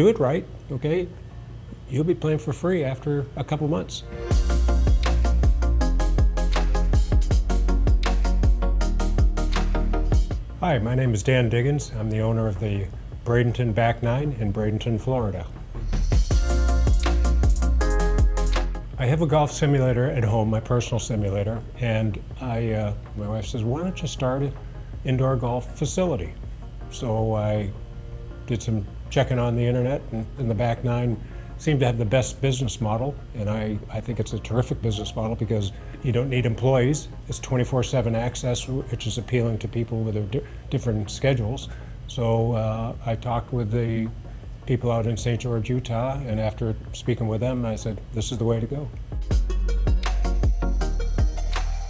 do it right, okay, you'll be playing for free after a couple months. Hi, my name is Dan Diggins. I'm the owner of the Bradenton Back Nine in Bradenton, Florida. I have a golf simulator at home, my personal simulator, and my wife says, why don't you start an indoor golf facility? So I did some checking on the internet, and the Back Nine seemed to have the best business model, and I think it's a terrific business model because you don't need employees. It's 24/7 access, which is appealing to people with their different schedules. So I talked with the people out in St. George, Utah, and after speaking with them, I said, this is the way to go.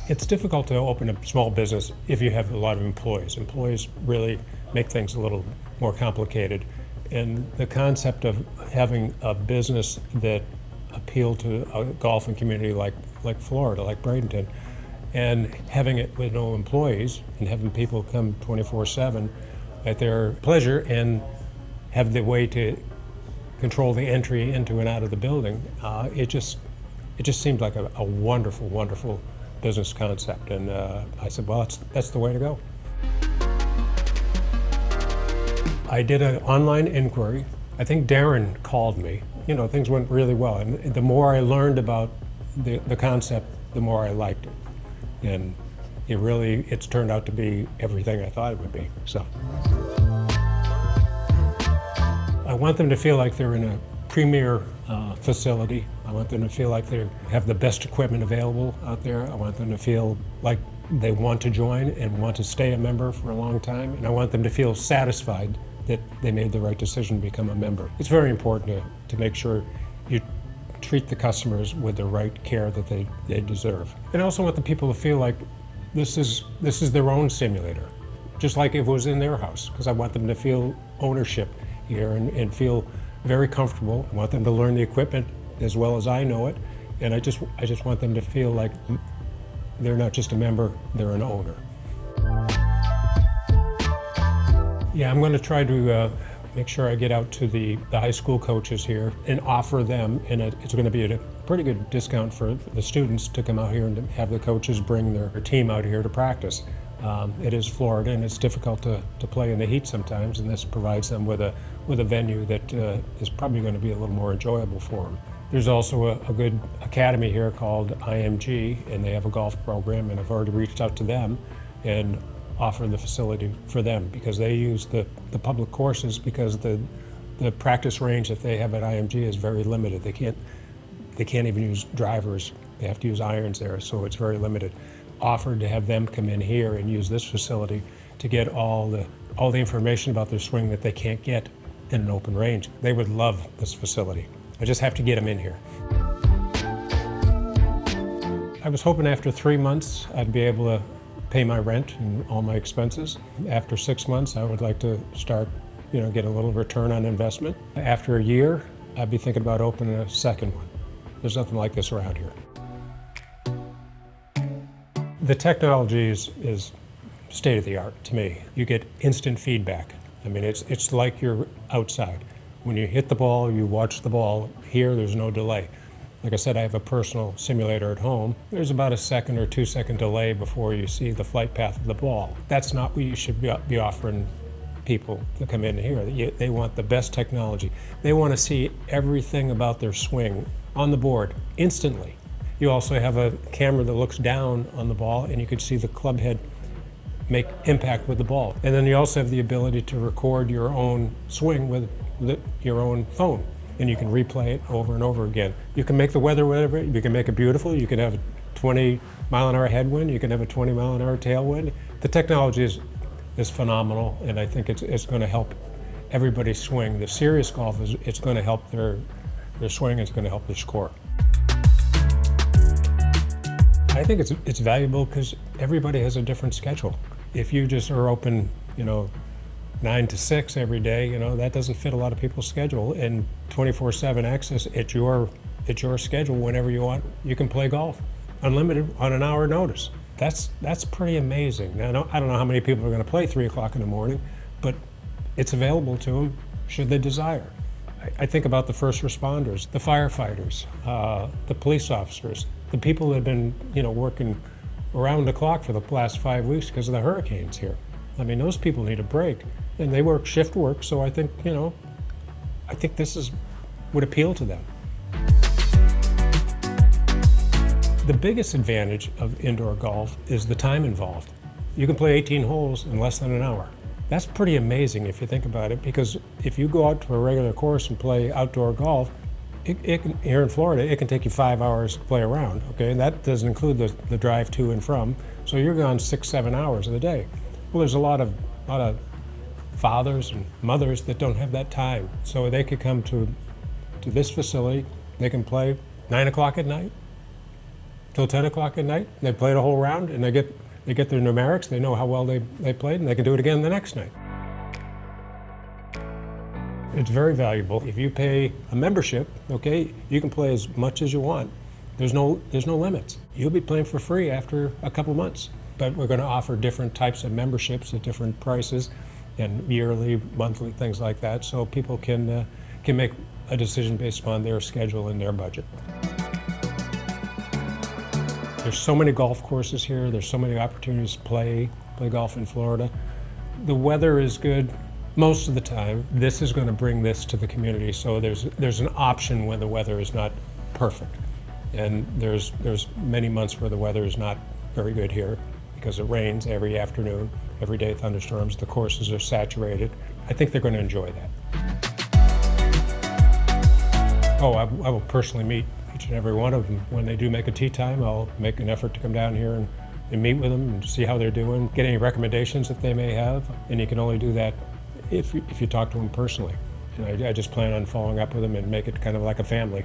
It's difficult to open a small business if you have a lot of employees. Employees really make things a little more complicated. And the concept of having a business that appealed to a golfing community like Florida, like Bradenton, and having it with no employees and having people come 24/7 at their pleasure and have the way to control the entry into and out of the building, it just seemed like a wonderful, wonderful business concept. And I said, well, that's the way to go. I did an online inquiry. I think Darren called me. You know, things went really well. And the more I learned about the concept, the more I liked it. And it's turned out to be everything I thought it would be. So I want them to feel like they're in a premier facility. I want them to feel like they have the best equipment available out there. I want them to feel like they want to join and want to stay a member for a long time. And I want them to feel satisfied that they made the right decision to become a member. It's very important to make sure you treat the customers with the right care that they deserve. And I also want the people to feel like this is their own simulator, just like if it was in their house, because I want them to feel ownership here and feel very comfortable. I want them to learn the equipment as well as I know it, and I just want them to feel like they're not just a member, they're an owner. Yeah, I'm going to try to make sure I get out to the high school coaches here and offer them, and it's going to be at a pretty good discount for the students to come out here and have the coaches bring their team out here to practice. It is Florida, and it's difficult to play in the heat sometimes, and this provides them with a venue that is probably going to be a little more enjoyable for them. There's also a good academy here called IMG, and they have a golf program, and I've already reached out to them and offered the facility for them because they use the public courses because the practice range that they have at IMG is very limited. They can't even use drivers. They have to use irons there, so it's very limited. Offered to have them come in here and use this facility to get all the information about their swing that they can't get in an open range. They would love this facility. I just have to get them in here. I was hoping after 3 months I'd be able to pay my rent and all my expenses. After 6 months I would like to start, get a little return on investment. After a year I'd be thinking about opening a second one. There's nothing like this around here. The technology is state of the art to me. You get instant feedback. I mean, it's like you're outside. When you hit the ball, you watch the ball. Here, there's no delay. Like I said, I have a personal simulator at home. There's about a 1 or 2 second delay before you see the flight path of the ball. That's not what you should be offering people to come in here. They want the best technology. They want to see everything about their swing on the board instantly. You also have a camera that looks down on the ball, and you can see the club head make impact with the ball. And then you also have the ability to record your own swing with your own phone, and you can replay it over and over again. You can make the weather whatever, you can make it beautiful, you can have a 20-mile-an-hour headwind, you can have a 20-mile-an-hour tailwind. The technology is phenomenal, and I think it's going to help everybody swing. The serious golf it's going to help their swing, it's going to help their score. I think it's valuable because everybody has a different schedule. If you just are open, 9 to 6 every day, that doesn't fit a lot of people's schedule. And 24/7 access at your schedule whenever you want, you can play golf, unlimited on an hour notice. That's pretty amazing. Now, I don't know how many people are going to play 3 o'clock in the morning, but it's available to them should they desire. I think about the first responders, the firefighters, the police officers, the people that have been, working around the clock for the last 5 weeks because of the hurricanes here. I mean, those people need a break, and they work shift work. So I think, I think would appeal to them. The biggest advantage of indoor golf is the time involved. You can play 18 holes in less than an hour. That's pretty amazing if you think about it, because if you go out to a regular course and play outdoor golf, here in Florida, it can take you 5 hours to play around, okay? And that doesn't include the drive to and from. So you're gone 6-7 hours of the day. Well, there's a lot of fathers and mothers that don't have that time. So they could come to this facility, they can play 9 o'clock at night till 10 o'clock at night. They played a whole round, and they get their numerics, they know how well they played, and they can do it again the next night. It's very valuable. If you pay a membership, okay, you can play as much as you want. There's no limits. You'll be playing for free after a couple months. But we're going to offer different types of memberships at different prices, and yearly, monthly, things like that, so people can make a decision based upon their schedule and their budget. There's so many golf courses here. There's so many opportunities to play golf in Florida. The weather is good most of the time. This is going to bring this to the community. So there's an option when the weather is not perfect. And there's many months where the weather is not very good here because it rains every afternoon, every day thunderstorms. The courses are saturated. I think they're going to enjoy that. Oh, I will personally meet each and every one of them. When they do make a tee time, I'll make an effort to come down here and meet with them and see how they're doing, get any recommendations that they may have. And you can only do that if you talk to them personally. And I just plan on following up with them and make it kind of like a family.